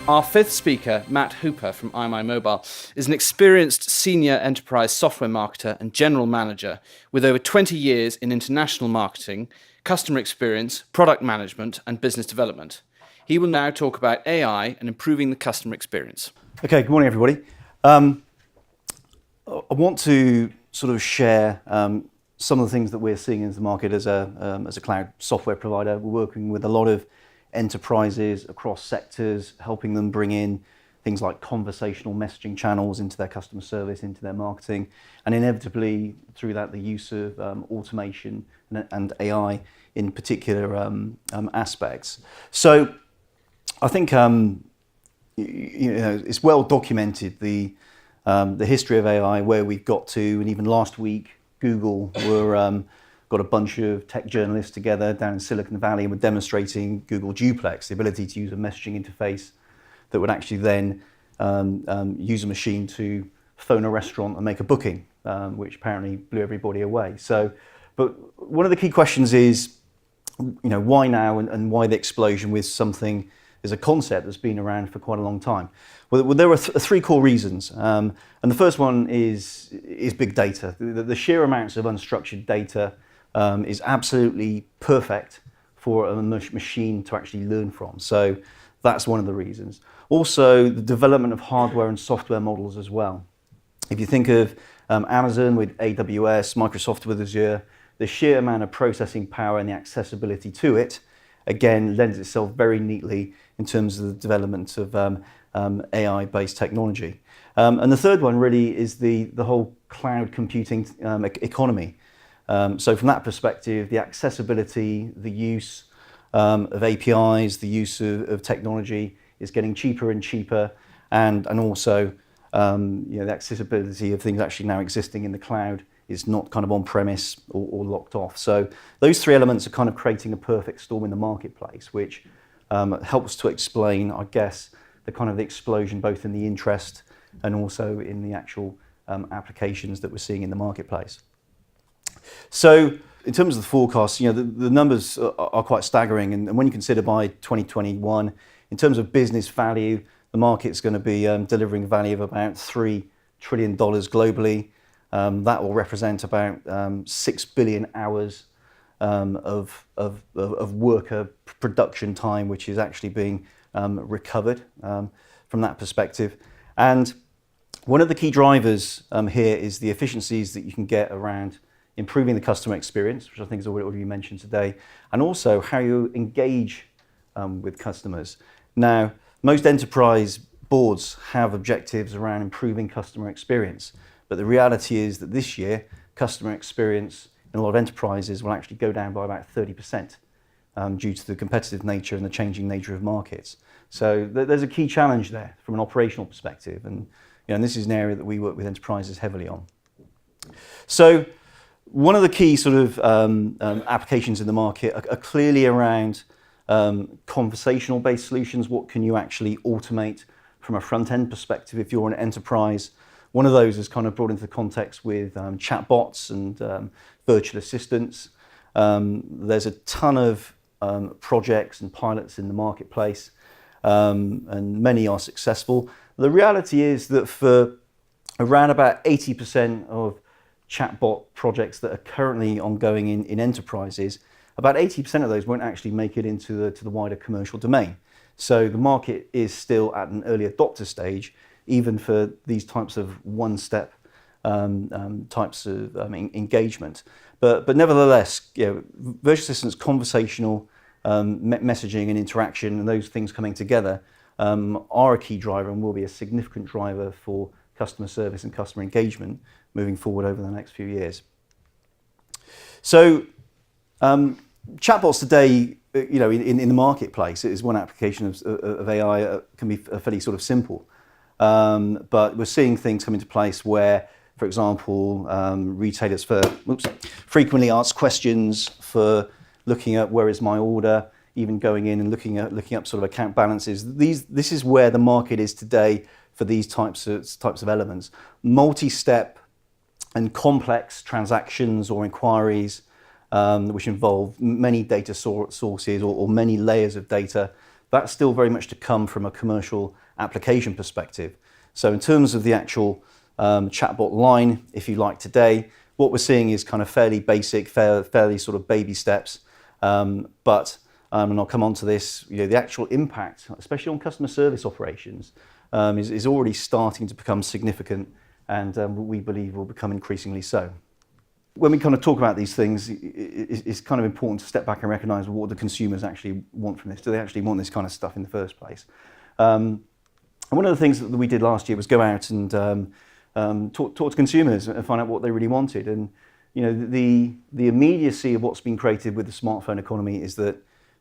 Our fifth speaker, Matt Hooper from IMImobile, is an experienced senior enterprise software marketer and general manager with over 20 years in international marketing, customer experience, product management, and business development. He will now talk about AI and improving the customer experience. Okay, good morning, everybody. I want to sort of share some of the things that we're seeing in the market as a cloud software provider. We're working with a lot of enterprises across sectors, helping them bring in things like conversational messaging channels into their customer service, into their marketing, and inevitably through that the use of automation and AI in particular aspects. So I think it's well documented the history of AI, where we've got to, and even last week Google got a bunch of tech journalists together down in Silicon Valley and were demonstrating Google Duplex, the ability to use a messaging interface that would actually then use a machine to phone a restaurant and make a booking, which apparently blew everybody away. So, but one of the key questions is, why now and why the explosion with something as a concept that's been around for quite a long time? Well, there are three core reasons, and the first one is big data. The sheer amounts of unstructured data is absolutely perfect for a machine to actually learn from. So that's one of the reasons. Also, the development of hardware and software models as well. If you think of Amazon with AWS, Microsoft with Azure, the sheer amount of processing power and the accessibility to it, again, lends itself very neatly in terms of the development of AI-based technology. And the third one really is the whole cloud computing economy. So from that perspective, the accessibility, the use of APIs, the use of technology is getting cheaper and cheaper, and also the accessibility of things actually now existing in the cloud is not kind of on-premise or locked off. So those three elements are kind of creating a perfect storm in the marketplace, which helps to explain, I guess, the kind of the explosion both in the interest and also in the actual applications that we're seeing in the marketplace. So in terms of the forecast, the numbers are quite staggering, and when you consider by 2021, in terms of business value, the market's going to be delivering value of about $3 trillion globally. That will represent about 6 billion hours of worker production time, which is actually being recovered from that perspective. And one of the key drivers here is the efficiencies that you can get around improving the customer experience, which I think is already mentioned today, and also how you engage with customers. Now, most enterprise boards have objectives around improving customer experience, but the reality is that this year, customer experience in a lot of enterprises will actually go down by about 30% due to the competitive nature and the changing nature of markets. So there's a key challenge there from an operational perspective, and this is an area that we work with enterprises heavily on. So one of the key sort of applications in the market are clearly around conversational-based solutions. What can you actually automate from a front-end perspective if you're an enterprise? One of those is kind of brought into the context with chatbots and virtual assistants. There's a ton of projects and pilots in the marketplace, and many are successful. The reality is that for around about 80% of chatbot projects that are currently ongoing in enterprises, about 80% of those won't actually make it into the wider commercial domain. So the market is still at an early adopter stage, even for these types of one-step types of engagement. But nevertheless, virtual assistants, conversational messaging and interaction, and those things coming together are a key driver and will be a significant driver for customer service and customer engagement moving forward over the next few years. So chatbots today, in the marketplace, is one application of AI can be fairly sort of simple. But we're seeing things come into place where, for example, retailers frequently ask questions for looking at where is my order, even going in and looking up sort of account balances. This is where the market is today for these types of elements. Multi-step and complex transactions or inquiries, which involve many data sources or many layers of data. that's still very much to come from a commercial application perspective. So in terms of the actual chatbot line, if you like, today, what we're seeing is kind of fairly basic, fairly sort of baby steps. But and I'll come on to this, the actual impact, especially on customer service operations, is already starting to become significant, and we believe will become increasingly so. When we kind of talk about these things, it's kind of important to step back and recognise what the consumers actually want from this. Do they actually want this kind of stuff in the first place? And one of the things that we did last year was go out and talk to consumers and find out what they really wanted. And the immediacy of what's been created with the smartphone economy is that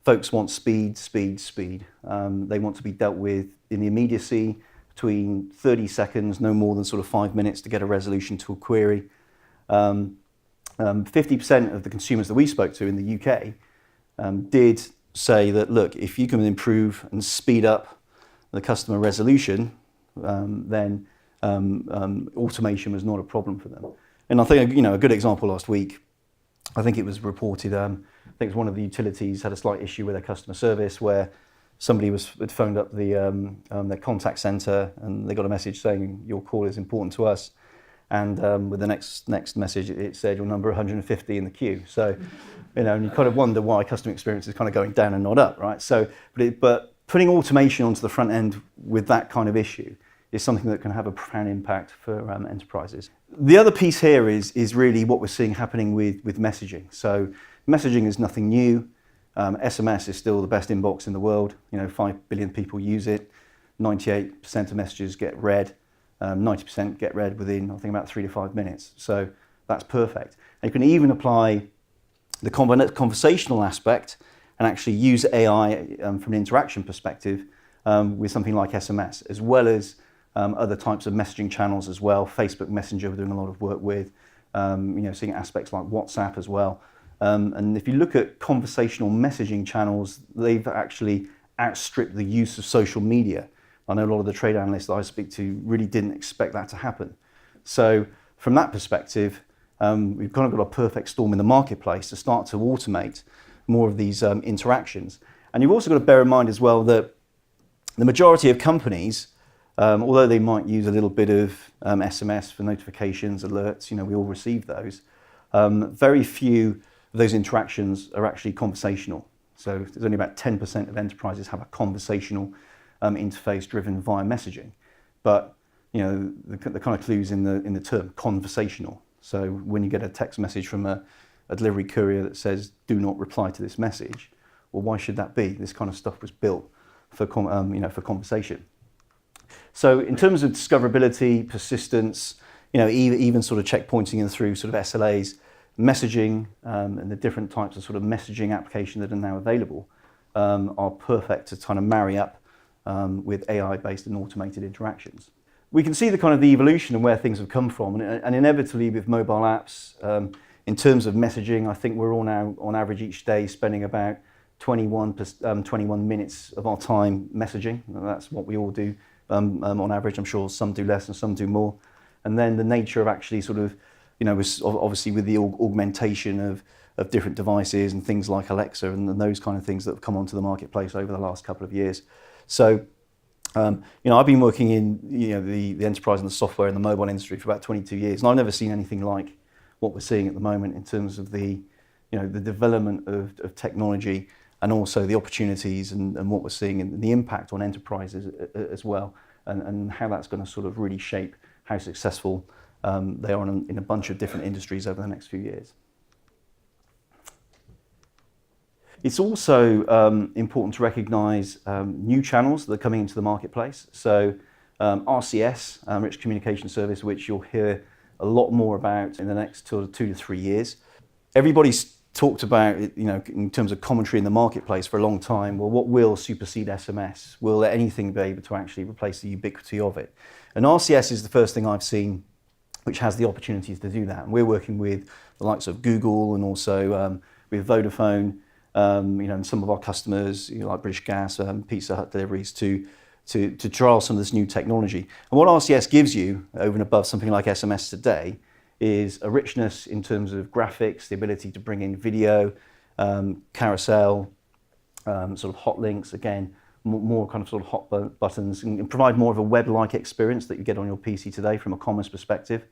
folks want speed, speed, speed. They want to be dealt with in the immediacy, between 30 seconds, no more than sort of 5 minutes to get a resolution to a query. 50% of the consumers that we spoke to in the UK did say that, look, if you can improve and speed up the customer resolution, then automation was not a problem for them. And I think a good example last week, I think it was reported, I think it was one of the utilities had a slight issue with their customer service where somebody had phoned up their contact centre and they got a message saying your call is important to us. And with the next message, it said your number 150 in the queue. So, and you kind of wonder why customer experience is kind of going down and not up, right? So, but putting automation onto the front end with that kind of issue is something that can have a profound impact for enterprises. The other piece here is really what we're seeing happening with messaging. So, messaging is nothing new. SMS is still the best inbox in the world. 5 billion people use it. 98% of messages get read. 90% get read within, I think, about 3 to 5 minutes. So that's perfect. And you can even apply the conversational aspect and actually use AI from an interaction perspective with something like SMS, as well as other types of messaging channels as well. Facebook Messenger we're doing a lot of work with, seeing aspects like WhatsApp as well. And if you look at conversational messaging channels, they've actually outstripped the use of social media. I know a lot of the trade analysts that I speak to really didn't expect that to happen. So from that perspective, we've kind of got a perfect storm in the marketplace to start to automate more of these interactions. And you've also got to bear in mind as well that the majority of companies, although they might use a little bit of SMS for notifications, alerts, we all receive those, very few of those interactions are actually conversational. So there's only about 10% of enterprises have a conversational interface driven via messaging, but the kind of clues in the term conversational. So when you get a text message from a delivery courier that says do not reply to this message, well, why should that be? This kind of stuff was built for for conversation. So in terms of discoverability, persistence, even sort of checkpointing and through sort of SLAs, messaging and the different types of sort of messaging application that are now available are perfect to kind of marry up with AI-based and automated interactions. We can see the kind of the evolution and where things have come from, and inevitably with mobile apps, in terms of messaging, I think we're all now on average each day spending about 21 minutes of our time messaging. That's what we all do on average. I'm sure some do less and some do more. And then the nature of actually sort of, obviously with the augmentation of different devices and things like Alexa and those kind of things that have come onto the marketplace over the last couple of years. So, I've been working in the enterprise and the software and the mobile industry for about 22 years, and I've never seen anything like what we're seeing at the moment in terms of the development of technology and also the opportunities and what we're seeing and the impact on enterprises as well, and how that's going to sort of really shape how successful they are in a bunch of different industries over the next few years. It's also important to recognise new channels that are coming into the marketplace. So RCS, Rich Communication Service, which you'll hear a lot more about in the next 2 to 3 years. Everybody's talked about it, in terms of commentary in the marketplace for a long time. Well, what will supersede SMS? Will anything be able to actually replace the ubiquity of it? And RCS is the first thing I've seen which has the opportunities to do that. And we're working with the likes of Google and also with Vodafone, and some of our customers, like British Gas, Pizza Hut deliveries, to trial some of this new technology. And what RCS gives you, over and above something like SMS today, is a richness in terms of graphics, the ability to bring in video, carousel, sort of hot links, again, more kind of sort of hot buttons, and provide more of a web-like experience that you get on your PC today from a commerce perspective.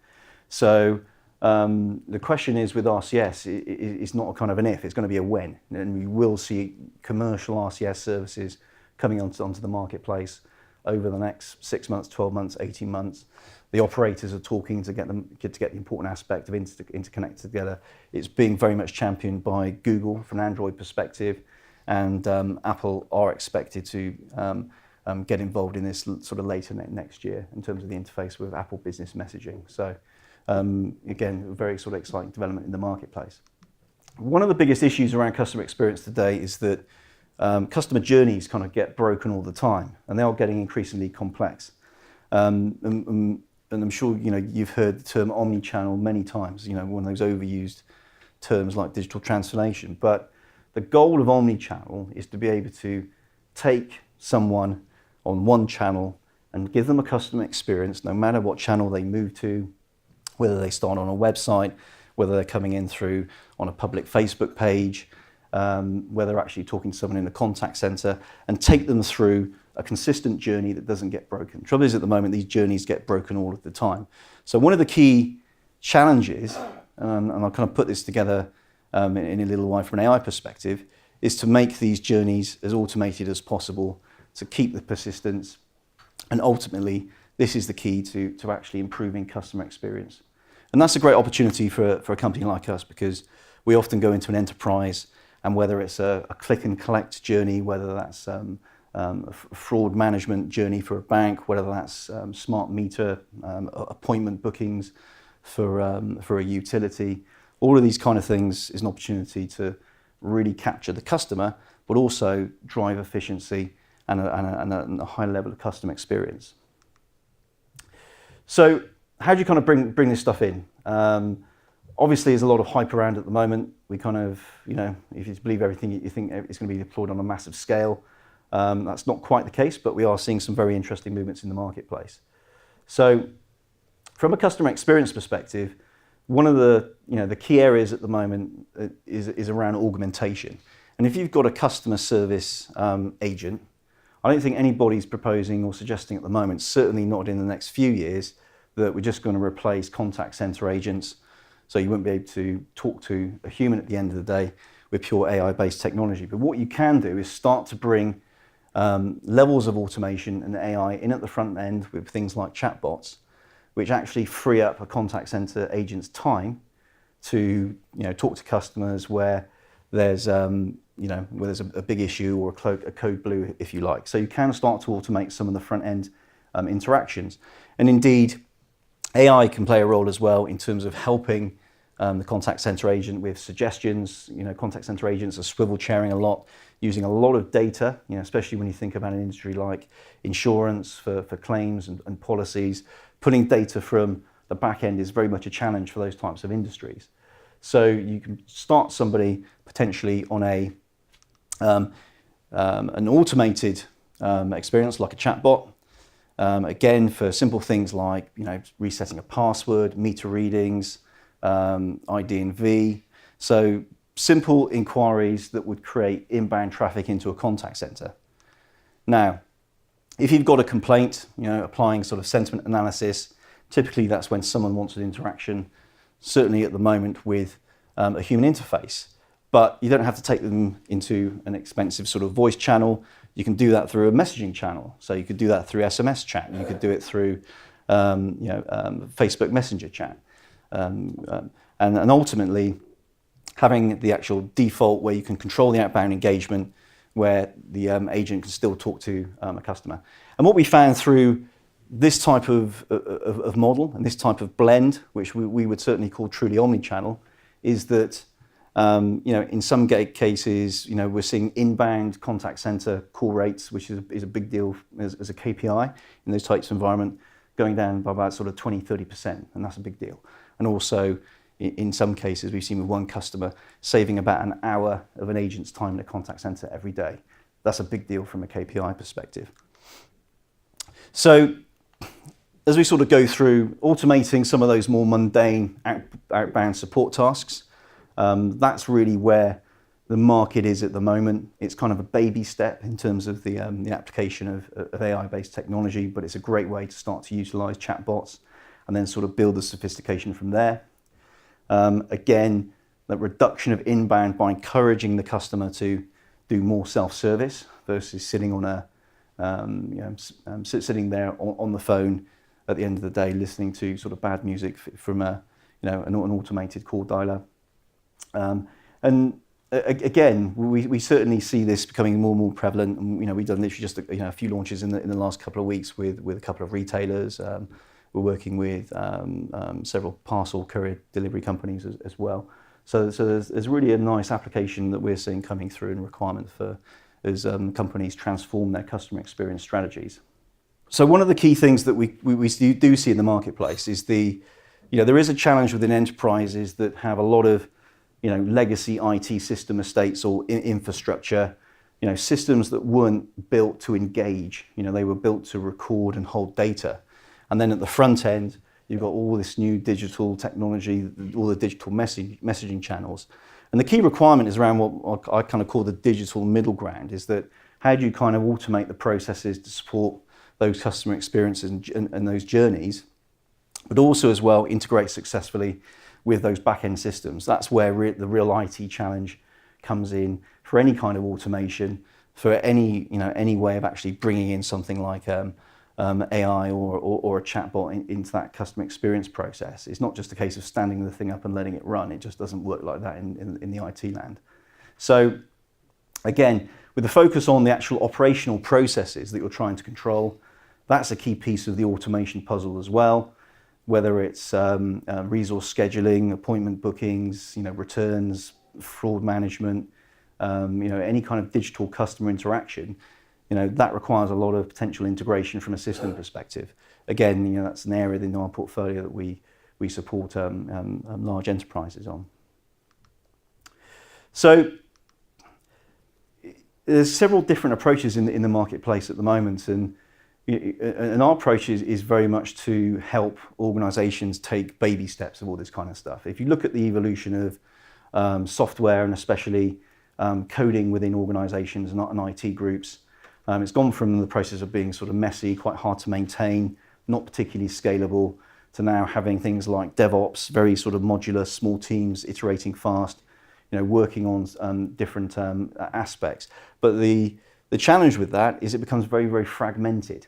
So the question is with RCS, it's not a kind of an if, it's going to be a when. And we will see commercial RCS services coming onto the marketplace over the next 6 months, 12 months, 18 months. The operators are talking to get the important aspect of interconnected together. It's being very much championed by Google from an Android perspective, and Apple are expected to get involved in this sort of later next year in terms of the interface with Apple Business Messaging. So again, a very sort of exciting development in the marketplace. One of the biggest issues around customer experience today is that customer journeys kind of get broken all the time, and they are getting increasingly complex. And I'm sure you've heard the term omni-channel many times. One of those overused terms like digital transformation. But the goal of omni-channel is to be able to take someone on one channel and give them a customer experience, no matter what channel they move to, whether they start on a website, whether they're coming in through on a public Facebook page, whether they're actually talking to someone in a contact center, and take them through a consistent journey that doesn't get broken. The trouble is, at the moment, these journeys get broken all of the time. So one of the key challenges, and I'll kind of put this together in a little while from an AI perspective, is to make these journeys as automated as possible, to keep the persistence, and ultimately, this is the key to actually improving customer experience. And that's a great opportunity for a company like us, because we often go into an enterprise, and whether it's a click and collect journey, whether that's a fraud management journey for a bank, whether that's smart meter appointment bookings for a utility, all of these kind of things is an opportunity to really capture the customer, but also drive efficiency and a high level of customer experience. So how do you kind of bring this stuff in? Obviously, there's a lot of hype around at the moment. We kind of, if you believe everything, you think it's going to be deployed on a massive scale. That's not quite the case, but we are seeing some very interesting movements in the marketplace. So from a customer experience perspective, one of the key areas at the moment is around augmentation. And if you've got a customer service agent, I don't think anybody's proposing or suggesting at the moment, certainly not in the next few years, that we're just going to replace contact center agents. So you won't be able to talk to a human at the end of the day with pure AI-based technology. But what you can do is start to bring levels of automation and AI in at the front end with things like chatbots, which actually free up a contact center agent's time to talk to customers where there's where there's a big issue or a code blue, if you like. So you can start to automate some of the front end interactions, and indeed AI can play a role as well in terms of helping the contact center agent with suggestions. Contact center agents are swivel chairing a lot, using a lot of data, especially when you think about an industry like insurance for claims and policies. Pulling data from the back end is very much a challenge for those types of industries. So you can start somebody potentially on an automated experience like a chatbot. Again, for simple things like resetting a password, meter readings, ID and V. So simple inquiries that would create inbound traffic into a contact center. Now, if you've got a complaint, applying sort of sentiment analysis, typically that's when someone wants an interaction, certainly at the moment with a human interface. But you don't have to take them into an expensive sort of voice channel. You can do that through a messaging channel. So you could do that through SMS chat. You could do it through Facebook Messenger chat. And ultimately, having the actual default where you can control the outbound engagement, where the agent can still talk to a customer. And what we found through this type of model and this type of blend, which we would certainly call truly omni-channel, is that in some cases, we're seeing inbound contact center call rates, which is a big deal as a KPI in those types of environment, going down by about sort of 20-30%, and that's a big deal. And also, in some cases, we've seen with one customer saving about an hour of an agent's time in a contact center every day. That's a big deal from a KPI perspective. So, as we sort of go through automating some of those more mundane outbound support tasks, that's really where the market is at the moment. It's kind of a baby step in terms of the application of AI-based technology, but it's a great way to start to utilize chatbots and then sort of build the sophistication from there. Again, the reduction of inbound by encouraging the customer to do more self-service versus sitting on sitting there on the phone at the end of the day listening to sort of bad music from an automated call dialer. Again, we certainly see this becoming more and more prevalent. And, we've done literally just a few launches in the last couple of weeks with a couple of retailers. We're working with several parcel courier delivery companies as well. So there's really a nice application that we're seeing coming through and requirement for as companies transform their customer experience strategies. So one of the key things that we do see in the marketplace is there is a challenge within enterprises that have a lot of legacy IT system estates or infrastructure, systems that weren't built to engage. They were built to record and hold data. And then at the front end, you've got all this new digital technology, all the digital messaging channels. And the key requirement is around what I kind of call the digital middle ground, is that how do you kind of automate the processes to support those customer experiences and those journeys, but also as well integrate successfully with those back-end systems. That's where the real IT challenge comes in for any kind of automation, for any way of actually bringing in something like AI or a chatbot into that customer experience process. It's not just a case of standing the thing up and letting it run. It just doesn't work like that in the IT land. So again, with the focus on the actual operational processes that you're trying to control, that's a key piece of the automation puzzle as well. Whether it's resource scheduling, appointment bookings, returns, fraud management, any kind of digital customer interaction, that requires a lot of potential integration from a system perspective. Again, that's an area in our portfolio that we support large enterprises on. So there's several different approaches in the marketplace at the moment, and our approach is very much to help organizations take baby steps of all this kind of stuff. If you look at the evolution of software and especially coding within organizations and IT groups, it's gone from the process of being sort of messy, quite hard to maintain, not particularly scalable, to now having things like DevOps, very sort of modular, small teams, iterating fast, working on different aspects. But the challenge with that is it becomes very, very fragmented.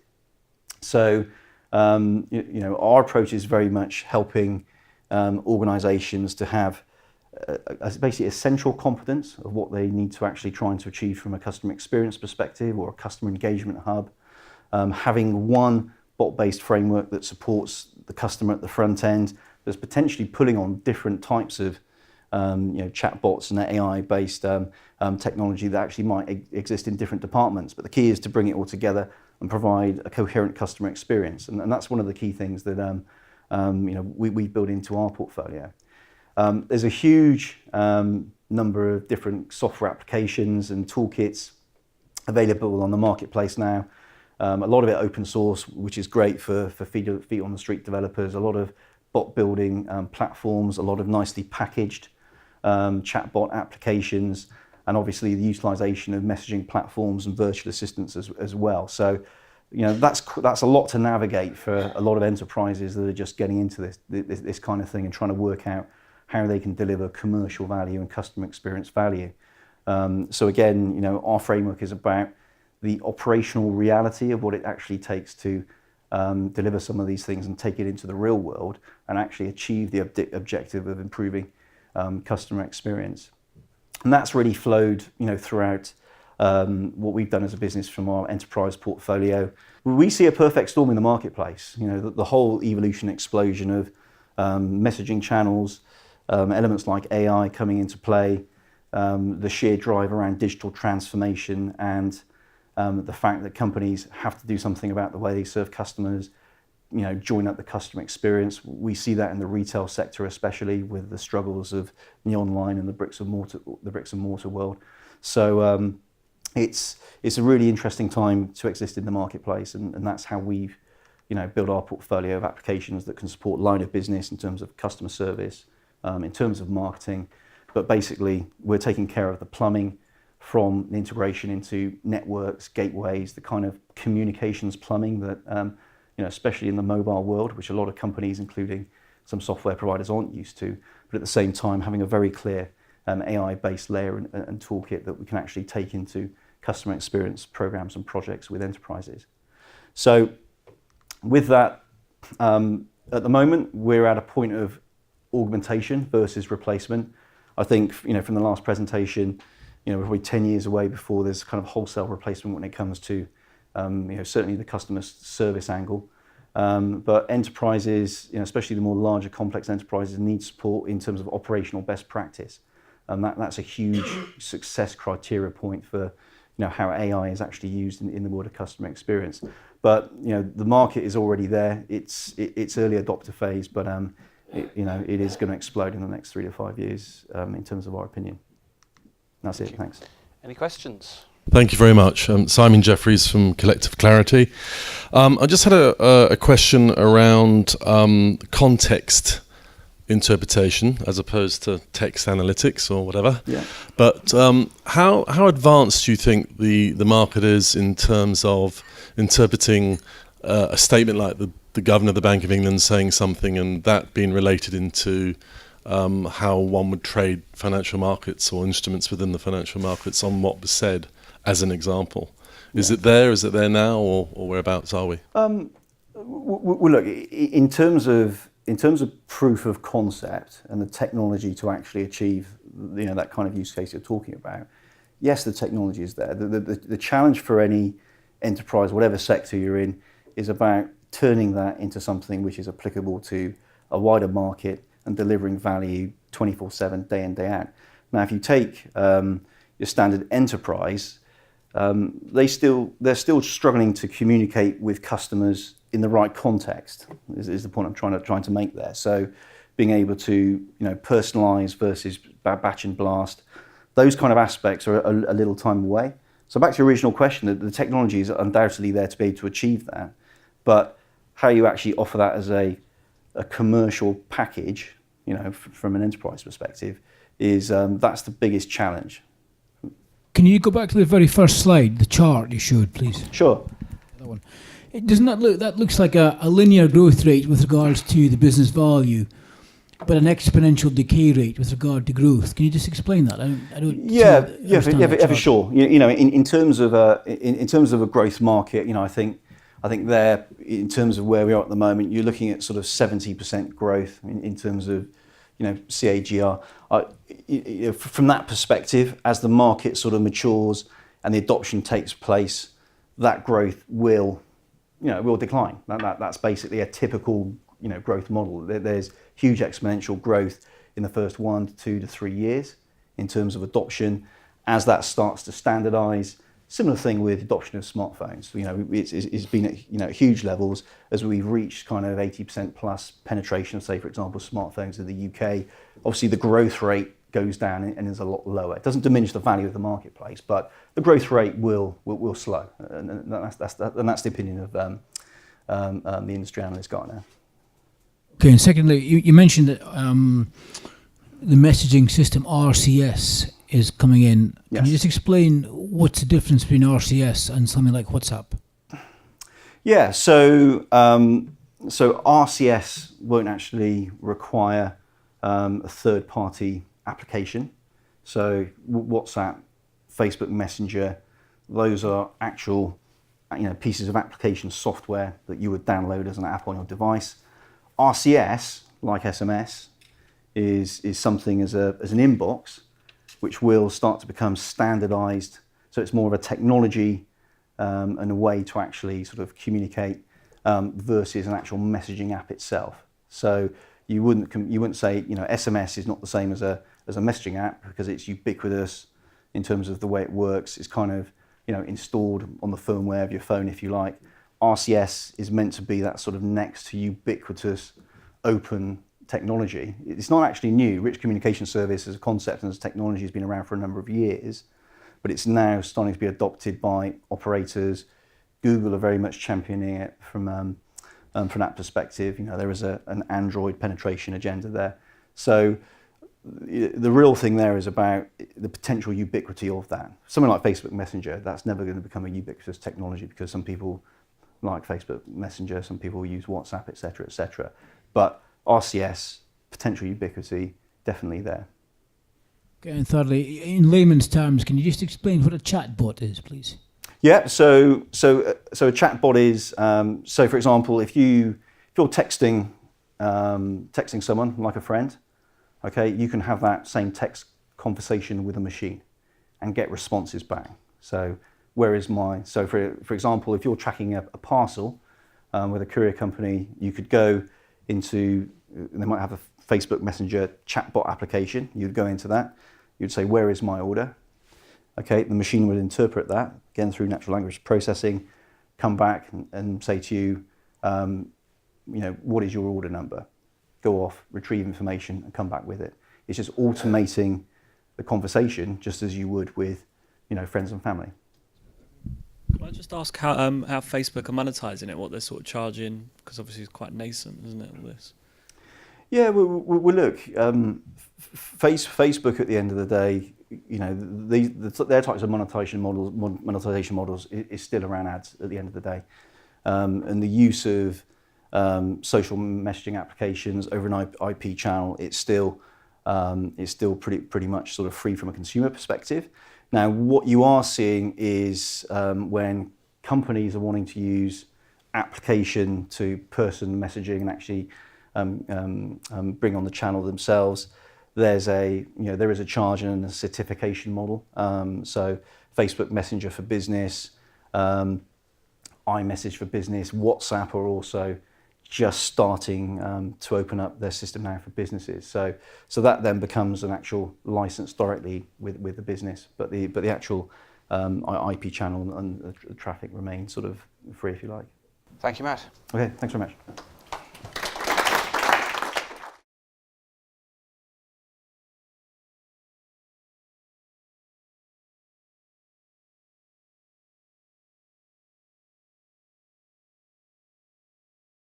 So, our approach is very much helping organizations to have basically a central competence of what they need to actually try to achieve from a customer experience perspective or a customer engagement hub, having one bot-based framework that supports the customer at the front end, that's potentially pulling on different types of chatbots and AI-based technology that actually might exist in different departments. But the key is to bring it all together and provide a coherent customer experience. And that's one of the key things that we build into our portfolio. There's a huge number of different software applications and toolkits available on the marketplace now. A lot of it open source, which is great for feet on the street developers. A lot of bot building platforms, a lot of nicely packaged chatbot applications, and obviously the utilization of messaging platforms and virtual assistants as well. So, that's a lot to navigate for a lot of enterprises that are just getting into this kind of thing and trying to work out how they can deliver commercial value and customer experience value. So again, our framework is about the operational reality of what it actually takes to deliver some of these things and take it into the real world and actually achieve the objective of improving customer experience. And that's really flowed, throughout what we've done as a business from our enterprise portfolio. We see a perfect storm in the marketplace. The whole evolution explosion of messaging channels, elements like AI coming into play, the sheer drive around digital transformation, and the fact that companies have to do something about the way they serve customers, join up the customer experience. We see that in the retail sector, especially with the struggles of the online and the bricks and mortar world. So it's a really interesting time to exist in the marketplace, and that's how we've built our portfolio of applications that can support line of business in terms of customer service, in terms of marketing, but basically we're taking care of the plumbing from the integration into networks, gateways, the kind of communications plumbing that, especially in the mobile world, which a lot of companies, including some software providers, aren't used to, but at the same time having a very clear AI-based layer and toolkit that we can actually take into customer experience programs and projects with enterprises. So with that, at the moment, we're at a point of augmentation versus replacement. I think, from the last presentation, we're probably 10 years away before there's kind of wholesale replacement when it comes to, certainly the customer service angle. But enterprises, especially the more larger complex enterprises, need support in terms of operational best practice. And that's a huge success criteria point for how AI is actually used in the world of customer experience. But the market is already there. It's early adopter phase, but it is going to explode in the next 3 to 5 years in terms of our opinion. That's it. Thanks. Any questions? Thank you very much. Simon Jeffries from Collective Clarity. I just had a question around context interpretation as opposed to text analytics or whatever. Yeah. But how advanced do you think the market is in terms of interpreting a statement like the Governor of the Bank of England saying something and that being related into how one would trade financial markets or instruments within the financial markets on what was said, as an example? Is it there? Is it there now, or whereabouts are we? Well, look, in terms of proof of concept and the technology to actually achieve that kind of use case you're talking about, yes, the technology is there. The challenge for any enterprise, whatever sector you're in, is about turning that into something which is applicable to a wider market and delivering value 24/7, day in, day out. Now, if you take your standard enterprise, they're still struggling to communicate with customers in the right context. Is the point I'm trying to make there. So, being able to personalize versus batch and blast, those kind of aspects are a little time away. So back to your original question, the technology is undoubtedly there to be able to achieve that, but how you actually offer that as a commercial package, from an enterprise perspective, is that's the biggest challenge. Can you go back to the very first slide, the chart you showed, please? Sure. That one. Doesn't that look? That looks like a linear growth rate with regards to the business value, but an exponential decay rate with regard to growth. Can you just explain that? I don't. Yeah, for sure. In terms of a growth market, I think there, in terms of where we are at the moment, you're looking at sort of 70% growth in terms of CAGR. From that perspective, as the market sort of matures and the adoption takes place, that growth will decline. That's basically a typical growth model. There's huge exponential growth in the first 1 to 2 to 3 years in terms of adoption. As that starts to standardize, similar thing with adoption of smartphones. It's been at huge levels as we've reached kind of 80% plus penetration, say for example, smartphones in the UK. Obviously, the growth rate goes down and is a lot lower. It doesn't diminish the value of the marketplace, but the growth rate will slow, and that's the opinion of the industry analyst Gartner. Okay, and secondly, you mentioned that the messaging system RCS is coming in. Yes. Can you just explain what's the difference between RCS and something like WhatsApp? Yeah, so RCS won't actually require a third-party application. So WhatsApp, Facebook Messenger, those are actual pieces of application software that you would download as an app on your device. RCS, like SMS, is something as an inbox, which will start to become standardized. So it's more of a technology and a way to actually sort of communicate versus an actual messaging app itself. So you wouldn't say SMS is not the same as a messaging app because it's ubiquitous in terms of the way it works. It's kind of installed on the firmware of your phone, if you like. RCS is meant to be that sort of next to ubiquitous open technology. It's not actually new. Rich communication service as a concept and as a technology has been around for a number of years, but it's now starting to be adopted by operators. Google are very much championing it from that perspective. There is an Android penetration agenda there. So the real thing there is about the potential ubiquity of that. Something like Facebook Messenger, that's never going to become a ubiquitous technology because some people like Facebook Messenger, some people use WhatsApp, etc., etc. But RCS, potential ubiquity, definitely there. Okay, and thirdly, in layman's terms, can you just explain what a chatbot is, please? Yeah, so a chatbot is so for example, if you're texting someone like a friend, okay, you can have that same text conversation with a machine and get responses back. So for example, if you're tracking a parcel with a courier company, you could go into, they might have a Facebook Messenger chatbot application. You'd go into that, you'd say, where is my order? Okay, the machine would interpret that, again through natural language processing, come back and say to you, what is your order number? Go off, retrieve information and come back with it. It's just automating the conversation just as you would with, friends and family. Can I just ask how Facebook are monetizing it, what they're sort of charging? Because obviously it's quite nascent, isn't it, all this? Yeah, well look, Facebook at the end of the day, their types of monetization models is still around ads at the end of the day, and the use of social messaging applications over an IP channel, it's still pretty much sort of free from a consumer perspective. Now, what you are seeing is when companies are wanting to use application to person messaging and actually bring on the channel themselves, there is a charge and a certification model. So Facebook Messenger for Business, iMessage for Business, WhatsApp are also just starting to open up their system now for businesses. So that then becomes an actual license directly with the business, but the actual IP channel and the traffic remains sort of free, if you like. Thank you, Matt. Okay, thanks very much.